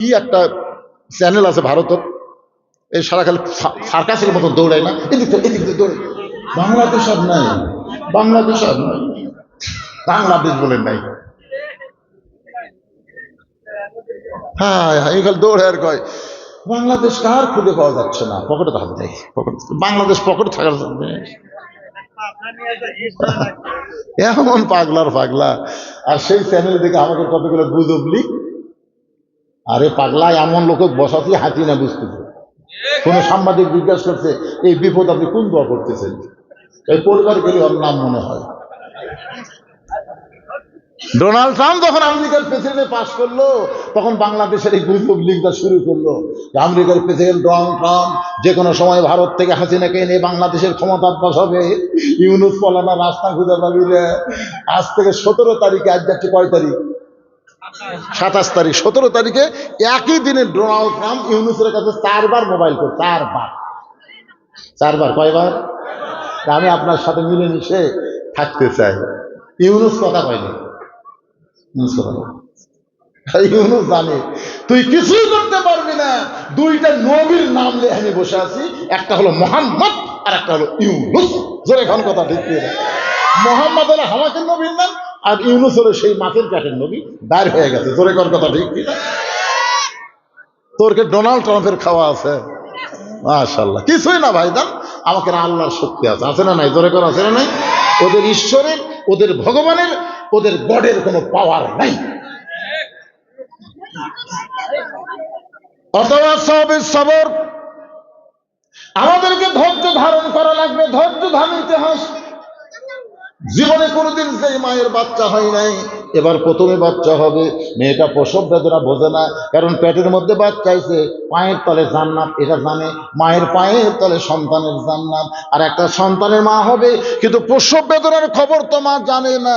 কি একটা চ্যানেল আছে ভারতের, এই সারা খালি সার্কাসের মতো দৌড়ায় না, এদিক থেকে দৌড়ে। বাংলাদেশ আর নাই, বাংলাদেশ আর নাই, বাংলাদেশ বলে নাই। হ্যাঁ এখানে দৌড়ে আর কয় বাংলাদেশ কার খুঁজে পাওয়া যাচ্ছে না, পকেটে হাত দেয়, বাংলাদেশ পকেটে থাকার জন্য এমন পাগলার পাগলা। আর সেই চ্যানেল থেকে আমাকে কতগুলো গুজব লিক। আরে পাগলা, এমন লোক বসাতে হাতি না বুঝতেছে। কোন সাংবাদিক জিজ্ঞাসা করছে এই বিপদ আপনি কোন দোয়া করতেছেন, এই পরিবার গেলে ওর নাম মনে হয়। ডোনাল্ড ট্রাম্প যখন আমেরিকার প্রেসিডেন্ট পাশ করলো তখন বাংলাদেশের এই গুজব লিখটা শুরু করলো। আমেরিকার প্রেসিডেন্ট ডোনাল্ড ট্রাম্প যে কোনো সময় ভারত থেকে হাসিনাকে এনে বাংলাদেশের ক্ষমতার বসাবে। ইউনুস পলানা রাস্তা খুঁজে পাবি রে। আজ থেকে 17 তারিখে, আজ যাচ্ছে কয় তারিখ, 27 তারিখ, 17 তারিখে একই দিনে ডোনাল্ড ট্রাম্প ইউনুসের কাছে 4 বার মোবাইল করে, 4 বার, কয়বার? আমি আপনার সাথে মিলেমিশে থাকতে চাই। ইউনুস কথা কয়নি, ইউনুস জানে তুই কিছুই করতে পারবি না। দুইটা নবীর নাম নিয়ে আমি বসে আছি, একটা হলো মোহাম্মদ আর একটা হলো ইউনুস। জোরে এখন কথা ঠিক না? মোহাম্মদ হলো হামাকের নবীর নাম, আর ইউনুস হলো সেই মাছের পেটের নবী, দাঁড় হয়ে গেছে। জোরে কর কথা ঠিক কিনা? তোরকে ডোনাল্ড ট্রাম্পের খাওয়া আছে? মাশাআল্লাহ, কিছুই না ভাইজান, আমাকে আল্লাহর শক্তি আছে, আছে না নাই? জোরে কর, আছে না নাই? ওদের ঈশ্বরের, ওদের ভগবানের, ওদের গডের কোনো পাওয়ার নাই। অথবা সবর, আমাদেরকে ধৈর্য ধারণ করা লাগবে, ধৈর্য ধারণ ইতিহাস। জীবনে কোনোদিন সেই মায়ের বাচ্চা হয় নাই, এবার প্রথমে বাচ্চা হবে। মেয়েটা প্রসব বেদনা বোঝে না, কারণ পেটের মধ্যে বাচ্চা হয়েছে, পায়ের তলে জান্নাত এটা জানে, মায়ের পায়ের তলে সন্তানের জান্নাত। আর একটা সন্তানের মা হবে, কিন্তু প্রসব বেদনার খবর তো মা জানে না।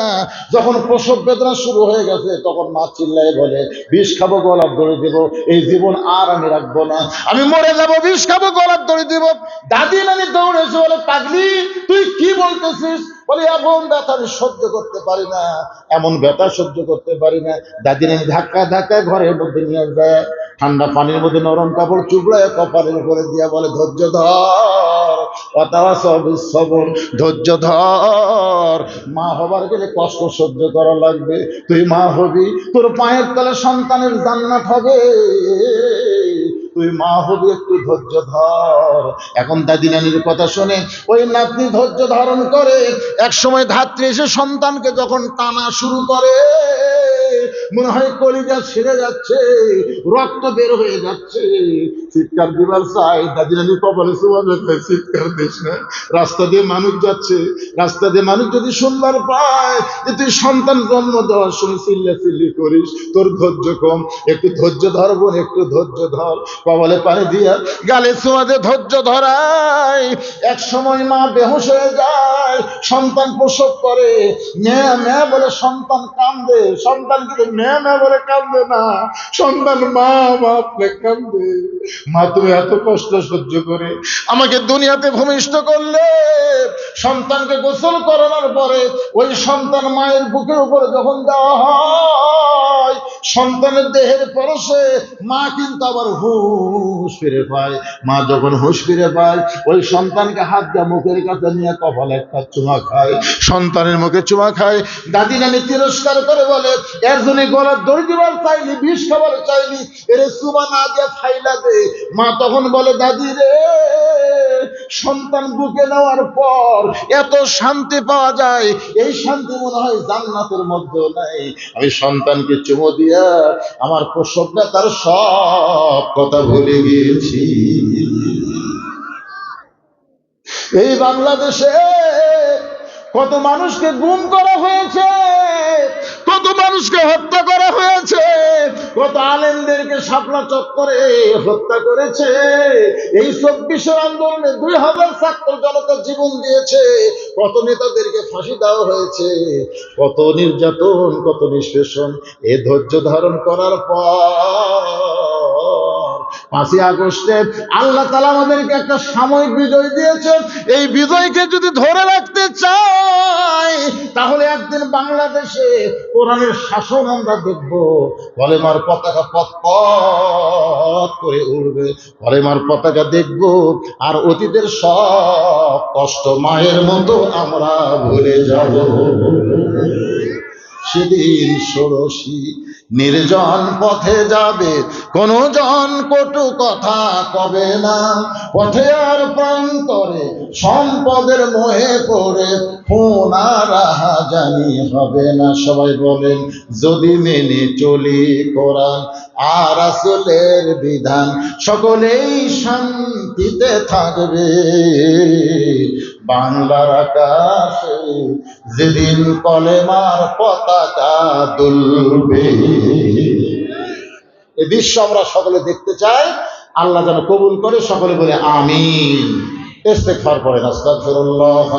যখন প্রসব বেদনা শুরু হয়ে গেছে তখন মা চিল্লায় বলে বিষ খাবো, গলার দড়ি দেবো, এই জীবন আর আমি রাখবো না, আমি মরে যাবো, বিষ খাবো, গলার দড়ি দেবো। দাদি নানি দৌড়েছে, বলে পাগলি তুই কি বলতেছিস? বলে এমন ব্যথা আমি সহ্য করতে পারি না, এমন ব্যথা সহ্য করতে পারি না। দাদি নানি ধাক্কায় ঘরের মধ্যে নিয়ে যায়, ঠান্ডা পানির মধ্যে নরম কাপড় চুবড়ায় কপালের উপরে দিয়া বলে ধৈর্য ধর, সবর, ধৈর্য ধর। মা হবার গেলে কষ্ট সহ্য করা লাগবে। তুই মা হবি, তোর পায়ের তলে সন্তানের জান্নাত হবে, তুই মা হবি, একটু ধৈর্য ধর। এখন দাদি নানির কথা শুনে ওই নাতনি ধৈর্য ধারণ করে। এক সময় ধাত্রী এসে সন্তানকে যখন টানা শুরু করে, মনে হয় কলিজা ছিঁড়ে যাচ্ছে, রক্ত বের হয়ে যাচ্ছে, চিৎকার দিবার চাই। দাদি নানি কপালে চুমা, চিৎকার দিস না। রাস্তা দিয়ে মানুষ যাচ্ছে, রাস্তা দিয়ে মানুষ যদি শুনবার পায় যে তুই সন্তান জন্ম দেওয়ার সময় চিল্লাচিল্লি করিস, তোর ধৈর্য কম, একটু ধৈর্য ধর বোন, একটু ধৈর্য ধর। কপালে পানি দিয়া গালে চুমা দিয়ে ধৈর্য ধরায়। এক সময় মা বেহুশ হয়ে যায়, সন্তান প্রসব করে, ম্যা বলে সন্তান কান্দে। সন্তান কিন্তু ম্যা বলে কান্দে না, সন্তান মা বলে কান্দে। মা তুমি এত কষ্ট সহ্য করে আমাকে দুনিয়াতে ভূমিষ্ঠ করলে। সন্তানকে গোসল করানোর পরে ওই সন্তান মায়ের বুকের উপরে যখন দেওয়া হয়, সন্তানের দেহের পরশে মা কিন্তু আবার হুঁশ ফিরে পায়। মা যখন হুঁশ ফিরে পায়, ওই সন্তানকে হাত দিয়ে মুখের কাছে নিয়ে কপালে একটা চুমা খায়, সন্তানের মুখে চুমা খায়। দাদি নানি তিরস্কার করে বলে এর জন্য গলার দড়ি দিবার চাইনি, বিষ খাবার চাইনি, এর চুমা না দিয়ে ফাইলা দে। মা তখন বলে দাদি রে, সন্তান বুকে নেওয়ার পর এত শান্তি পাওয়া যায়, এই শান্তি মনে হয় জান্নাতের মধ্যে নাই। আমি সন্তানকে চুমো দিয়া আমার প্রসব ব্যথার সব কথা ভুলে গিয়েছি। এই বাংলাদেশে কত মানুষকে গুম করা হয়েছে, কত মানুষকে হত্যা করা হয়েছে, কত আলেমদেরকে শাপলা চত্বরে হত্যা করেছে। এই 24 আন্দোলনে 2000 ছাত্র জনতা জীবন দিয়েছে, কত নেতাদেরকে ফাঁসি দেওয়া হয়েছে, কত নির্যাতন, কত নিষ্পেষণ। এ ধৈর্য ধারণ করার পর 5ই আগস্টে আল্লাহ তাআলা আমাদেরকে একটা সাময়িক বিজয় দিয়েছেন। এই বিজয়কে যদি ধরে রাখতে চাই তাহলে একদিন বাংলাদেশে কোরআনের শাসন আমরা দেখব। কলেমার পতাকা পথ পথ করে উড়বে, কলেমার পতাকা দেখব, আর অতীতের সব কষ্ট মায়ের মতো আমরা ভুলে যাব। সেদিন ষোড়শী নির্জন পথে যাবে, কোনো জন কটু কথা কবে না, পথে আর প্রান্তরে সম্পদের মোহে পড়ে ফোনা রাহা জানি হবে না। সবাই বলেন, যদি মেনে চলি কোরআন আর রাসূলের বিধান, সকলেই শান্তিতে থাকবে বাংলার আকাশে যেদিন কলেমার পতাকা দুলবে। এই দৃশ্য আমরা সকলে দেখতে চাই। আল্লাহ যেন কবুল করে। সকলে বলে আমিন। ইস্তেগফার করেন, আস্তাগফিরুল্লাহ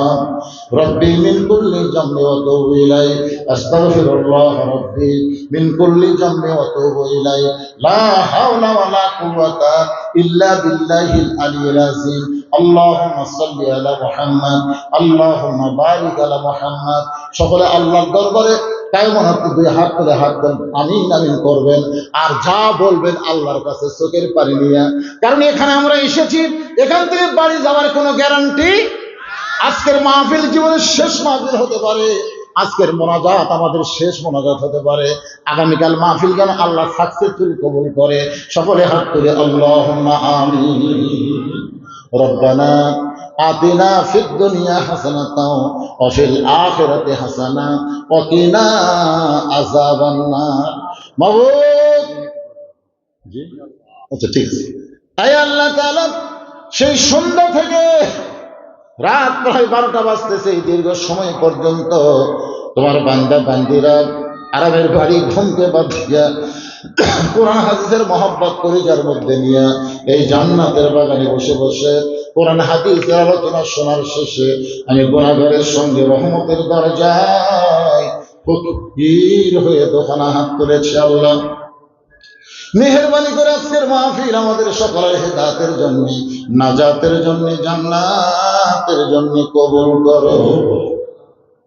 রাব্বি মিন কুল্লি জামবি ওয়া আতুবু ইলাইহি, আস্তাগফিরুল্লাহ রাব্বি মিন কুল্লি জামবি ওয়া আতুবু ইলাইহি, লা হাওলা ওয়া লা কুওয়াতা ইল্লা বিল্লাহিল আলিয়্যিল আযীম। আল্লাহুম্মা সাল্লি আলা মুহাম্মদ, আল্লাহুম্মা বারিক আলা মুহাম্মদ। সকলে আল্লাহর দরবারে কায়মন হাতে 2 হাত তুলে হাত দেন, আমিন আমিন করবেন। আর যা বলবেন আল্লাহর কাছে চোখের পানি নিয়ে, কারণ এখানে আমরা এসেছি, এখান থেকে বাড়ি যাওয়ার কোনো গ্যারান্টি। আজকের মাহফিল জীবনের শেষ মাহফিল হতে পারে, আজকের মোনাজাত আমাদের শেষ মোনাজাত হতে পারে। আগামীকাল মাহফিল যেন আল্লাহ সাকসেসফুল কবুল করে। সকলে হাত তুলে আল্লাহুম্মা আমিন। রব্বানা আতিনা ফিদ দুনিয়া হাসানাতাও ওয়া ফিল আখিরাতি হাসানা ওয়া কিনা আযাবান নার। মাবুদ জি, আচ্ছা ঠিক আছে। আয় আল্লাহ তাআলা, সেই সন্ধ্যা থেকে রাত প্রায় 12টা বাজতেছে, এই দীর্ঘ সময় পর্যন্ত তোমার বান্দা বান্দিরা আরামের বাড়ি ঘুমকে বাদ দিয়া কোরআন হাদিসের মহব্বত কলিজার মধ্যে নিয়ে এই জান্নাতের বাগানে বসে বসে কোরআন হাদিসের আলোচনা শোনার শেষে আমি গুনাহগারের সঙ্গে রহমতের দরজায় ফকির হয়ে দোকানা হাত তুলেছি। আল্লাহ মেহেরবানি করে আজকের মাহফিল আমাদের সকলের হেদায়েতের জন্য, নাজাতের জন্য, জান্নাতের জন্য কবুল করো।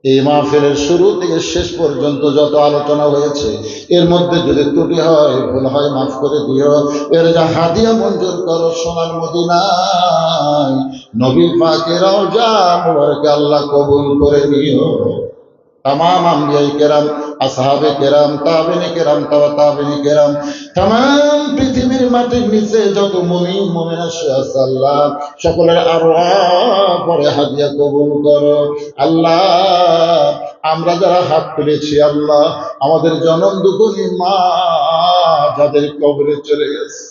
এই মাহফিলের শুরু থেকে শেষ পর্যন্ত যত আলোচনা হয়েছে এর মধ্যে যদি ত্রুটি হয়, ভুল হয়, মাফ করে দিও। এর যা হাদিয়া মঞ্জুর করো সোনার মদিনায় নবী পাকের রওজা মুবারকে আল্লাহ কবুল করে নিও। तमाम अंबियाए केराम, আসহাবে কেরাম, তাবেঈনে কেরাম, তাবেঈনে কেরাম, तमाम পৃথিবীর মাটির নিচে যত মুমিন মুমিনা আছে আল্লাহ সকলের আরওয়াহ পরে হাদিয়া কবুল করো। আল্লাহ আমরা যারা হাত তুলেছি আল্লাহ আমাদের জনম দুঃখী মা যাদের কবরে চলে গেছে